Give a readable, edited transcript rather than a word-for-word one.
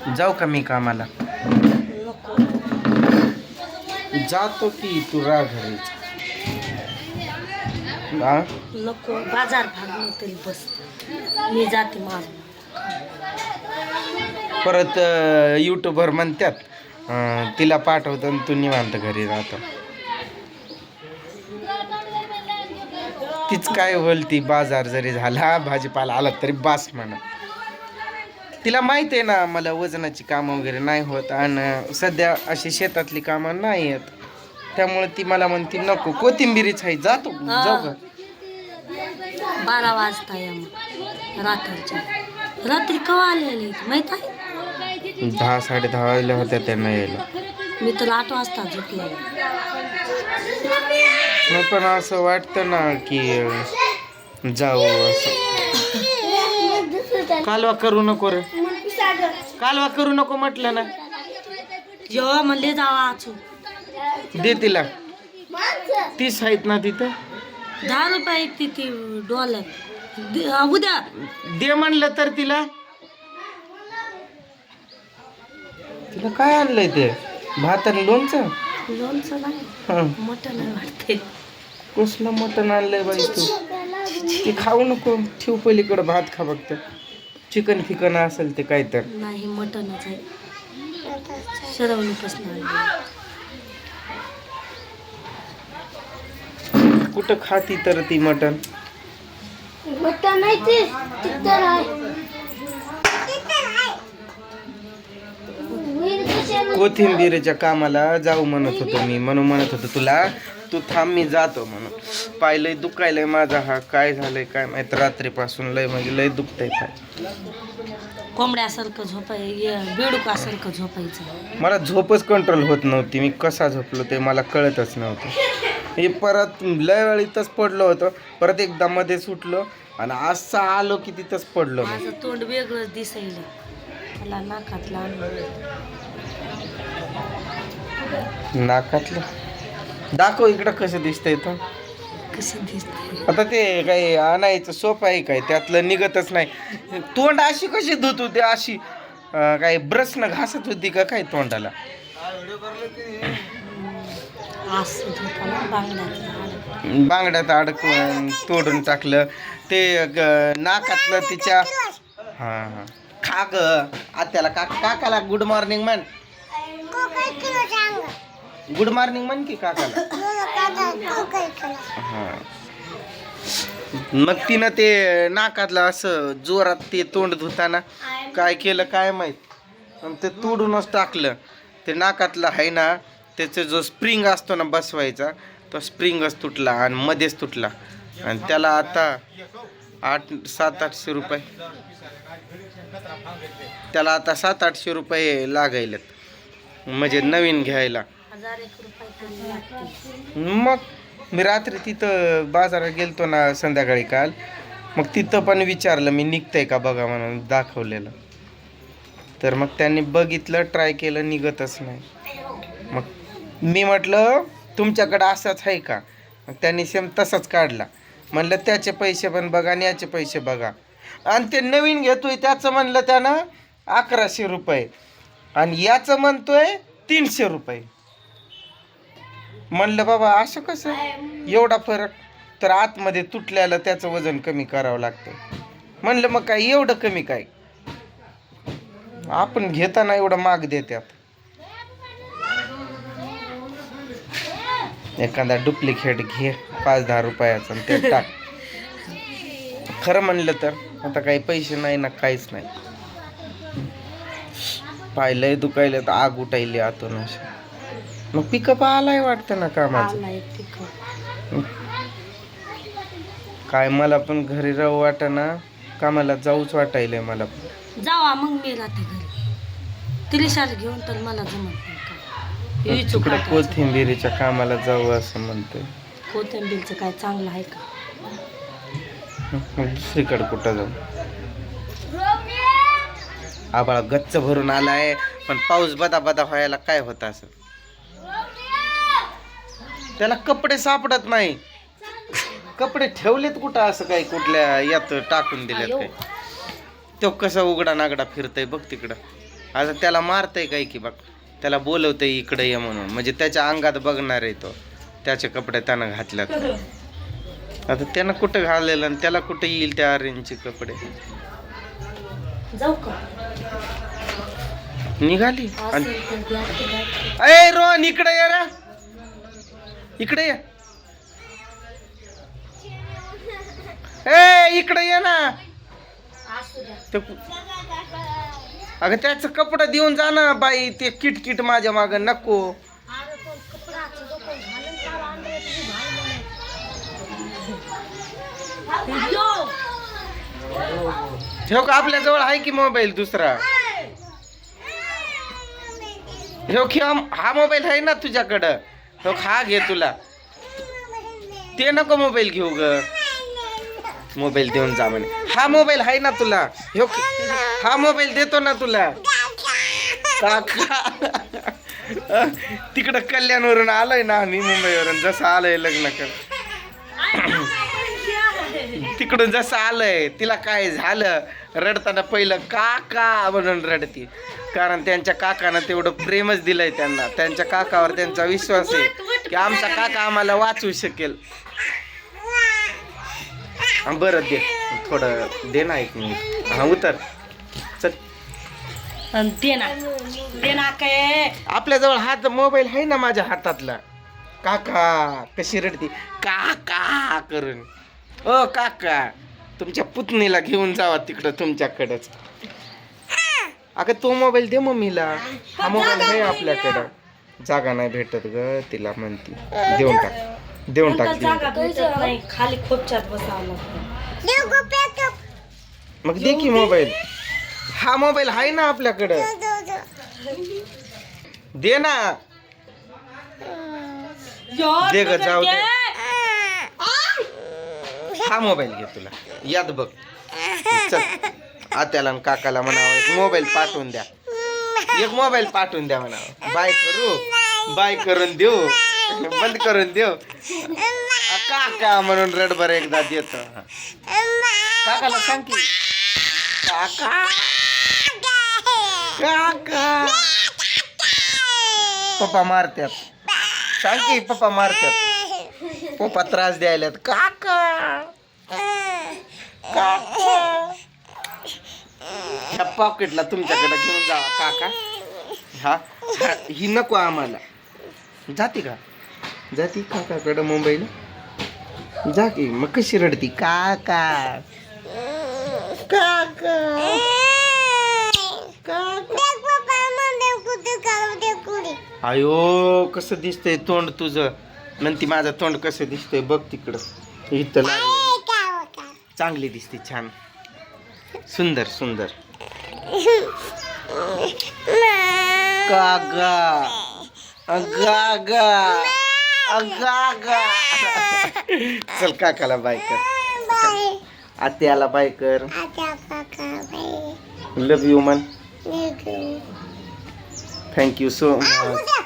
जाऊ का मी कामाला? नको जातो की तू राह घरीच. हा? नको बाजार भाग तरी बस मी जाते माझं. परत यूट्यूबवर म्हणतात तिला पाठवतो आणि तू निवांत घरी राहतो. तीच काय बोलती, बाजार जरी झाला भाजीपाला आला तरी बास म्हणा. तिला माहिती आहे ना मला वजनाची कामं वगैरे नाही होत आणि सध्या अशी शेतातली कामं नाही आहेत, त्यामुळे ती मला म्हणती नको कोथिंबिरीच आहे जातो. जाऊ का? 12 वाजता या मग रात्रीच्या. रात्री केव्हा आलेली माहित आहे? 10 10:30 वाजल्या होत्या त्यांना यायला. मी तर 8 वाजता झोपले. मग पण असं वाटतं ना की जाऊ असं. कालवा करू नको रे, कालवा करू नको म्हटलं ना. जेव्हा म्हणले जावा आचू दे तिला. 30 आहेत ना तिथं. 10 रुपये ती डॉलर उद्या दे म्हणलं तर तिला. तिला काय आणलंय ते? भात आणि लोणचं. लोणचं नाही हं. मटण वाटते. कसलं मटण आणलंय बाई तू? ते खाऊ नको, ठेव पलीकडं भात खा फक्त. चिकन फिकन असेल ते काय तर. नाही मटणच आहे. शरवणीपासून कुठं खाती तर ती मटण? मटण नाही ते तिथं आहे. कोथिंबीरच्या कामाला जाऊ म्हणत होतो मी, म्हणून म्हणत होतो तुला तू थांब मी जातो म्हणून. पाय दुखायलंय माझा हा, काय झालंय काय माहित रात्रीपासून लय म्हणजे लय दुखतंय पाय. कोंबड्यासारखं बेडुकासारखं झोपायचं. मला झोपच कंट्रोल होत नव्हती. मी कसा झोपलो ते मला कळतच नव्हतं. हे परत लय वेळीतच पडलो होतं, परत एकदा मध्ये सुटलो आणि असं आलो की तिथंच पडलो. माझं तोंड वेगळंच दिसायला मला नाकातला. नाकातलं दाखव इकडं कसं दिसतंय तर. कसं दिसतंय आता ते काही आणायचं सोपं आहे काय? त्यातलं निघतच नाही. तोंड अशी कशी धुत होती? अशी काय ब्रशनं घासत होती का काय तोंडाला? असं झोपायला बांगड्यात अडकून तोडून टाकलं ते नाकातलं तिच्या. हां हां खा ग आत्याला काकाला गुड मॉर्निंग म्हण. गुड मॉर्निंग म्हण की काकाला. हां मग तिनं ते नाकातलं असं जोरात ते तोंड धुताना काय केलं काय माहीत, ते तोडूनच टाकलं. ते नाकातलं आहे ना त्याचा जो स्प्रिंग असतो ना बसवायचा, तो स्प्रिंगच तुटला आणि मध्येच तुटला. आणि त्याला आता 700-800 रुपये, त्याला आता 700-800 रुपये लागायलेत म्हणजे नवीन घ्यायला. 1000 रुपये. मग मी रात्री तिथं बाजारात गेलतो ना संध्याकाळी काल, मग तिथं पण विचारलं मी निघतंय का बघा म्हणून दाखवलेलं. तर मग त्यांनी बघितलं, ट्राय केलं, निघतच नाही. मग मी म्हटलं तुमच्याकडं असंच आहे का? मग त्यांनी सेम तसंच काढला. म्हणलं त्याचे पैसे पण बघा आणि याचे पैसे बघा. आणि ते नवीन घेतोय त्याचं म्हणलं त्यानं 1100 रुपये आणि याचं म्हणतोय 300 रुपये. म्हणलं बाबा असं कसं एवढा फरक? तर आतमध्ये तुटल्याला त्याचं वजन कमी करावं लागतं. म्हणलं मग काय एवढं कमी काय? आपण घेताना एवढं महाग देतात. एखादा डुप्लिकेट घे 5-10 रुपयाचा आणि ते टाक. खरं म्हणलं तर आता काही पैसे नाही ना काहीच नाही. पाहिलंय दुखायला तर आग उठायली आतून अशी. मग पिकअप आलाय वाटतं ना कामाचं. काय मला पण घरी राहू वाटाना, कामाला जाऊच वाटायलंय मला पण. जावा मग मी राहते घरी. त्रिशाला घेऊन तर मला जमत नाही का. तिकडे कोथिंबिरीच्या कामाला जाऊ असं म्हणतोय. कोथिंबीरचं काय चांगलं आहे का? मग दुसरीकडे कुठं जाऊ? आबाळा गच्च भरून आलाय पण पाऊस बदा बदा व्हायला काय होतं असं? त्याला कपडे सापडत नाही. कपडे ठेवलेत कुठं असं काय कुठल्या यात टाकून दिलेत काय? तो कसा उघडा नागडा फिरतय बघ तिकडं. आता त्याला मारतंय काय की बघ, त्याला बोलवतंय इकडे ये म्हणून, म्हणजे त्याच्या अंगात बघणार आहे तो, त्याचे कपडे त्यानं घातल्यात. आता त्यानं कुठं घालेलं आणि त्याला कुठं येईल त्या आर्यनचे कपडे. जाऊ का निघाली आणि असेल तर द्या की द्या. अरे रोहन इकडे ये रे, इकडे ये. ए इकडे ये ना. असू द्या. ते अगं त्याचं कपडं देऊन जा ना बाई, ते किटकिट माझ्या माग नको. अरे पण कपडाचं जो पण घालून काढ आणलंय तुझी भाई म्हणे. यो. ठेव का आपल्या जवळ आहे की मोबाईल दुसरा. ठेव की हा मोबाईल आहे ना तुझ्याकडं. ठेव हा घे तुला. ते नको मोबाईल घेऊ ग, मोबाईल देऊन जा म्हणे. हा मोबाईल आहे ना तुला. ठेव हा मोबाईल देतो ना तुला. काका तिकडं कल्याणवरून आलोय ना आम्ही, मुंबईवरून जसं आलोय लग्न कर तिकडून जसं आलंय, तिला काय झालं रडताना पहिलं काका म्हणून रडती, कारण त्यांच्या काकानं तेवढं प्रेमच दिलंय त्यांना. त्यांच्या काकावर त्यांचा विश्वास आहे की आमचा काका आम्हाला वाचवू शकेल. बरं दे थोडं, दे ना एक मिनिट. हा उतर चल. दे ना काय. आपल्याजवळ हात मोबाईल आहे ना माझ्या हातातला. काका कशी रडती काका करून. ओ काका, तुमच्या पुतणीला घेऊन जावा तिकडं तुमच्याकडंच. अगं तो मोबाईल दे मम्मीला. हा मोबाईल आहे आपल्याकडं. जागा नाही भेटत ग तिला म्हणती. देऊन टाक, देऊन टाक. जागा भेटत नाही, खाली खोपच्यात बसावं लागतं. मग दे की मोबाईल. हा मोबाईल आहे ना आपल्याकडं. दे ना. दे ग, जाऊ दे. हा मोबाईल घे तुला, याद बघ. चल आत्याला आणि काकाला म्हणावं एक मोबाईल पाठवून द्या, एक मोबाईल पाठवून द्या म्हणावं. बाय करू, बाय करून देऊ, बंद करून देऊ. काका म्हणून रडभर एकदा देतो. काकाला सांग की काका, काका. पप्पा मारत्यात. सांग की पप्पा मारत्यात. पप्पा त्रास द्यायल्यात. काका, काका. ह्या पॉकेटला तुमच्याकडे घेऊन जावा काका. हा ही नको आम्हाला. जाते का, जाती काकाकडं मुंबईला. जा की मग. कशी रडती काका, काका, काका. आयो कसं दिसतंय तोंड तुझं. म्हणती माझं तोंड कसं दिसतंय बघ तिकडं. इथं लागलं. चांगली दिसते, छान, सुंदर सुंदर. कागा गागा गागा. चल काकाला बाय कर, आत्याला बाय कर. लव यू मन. Thank you so much.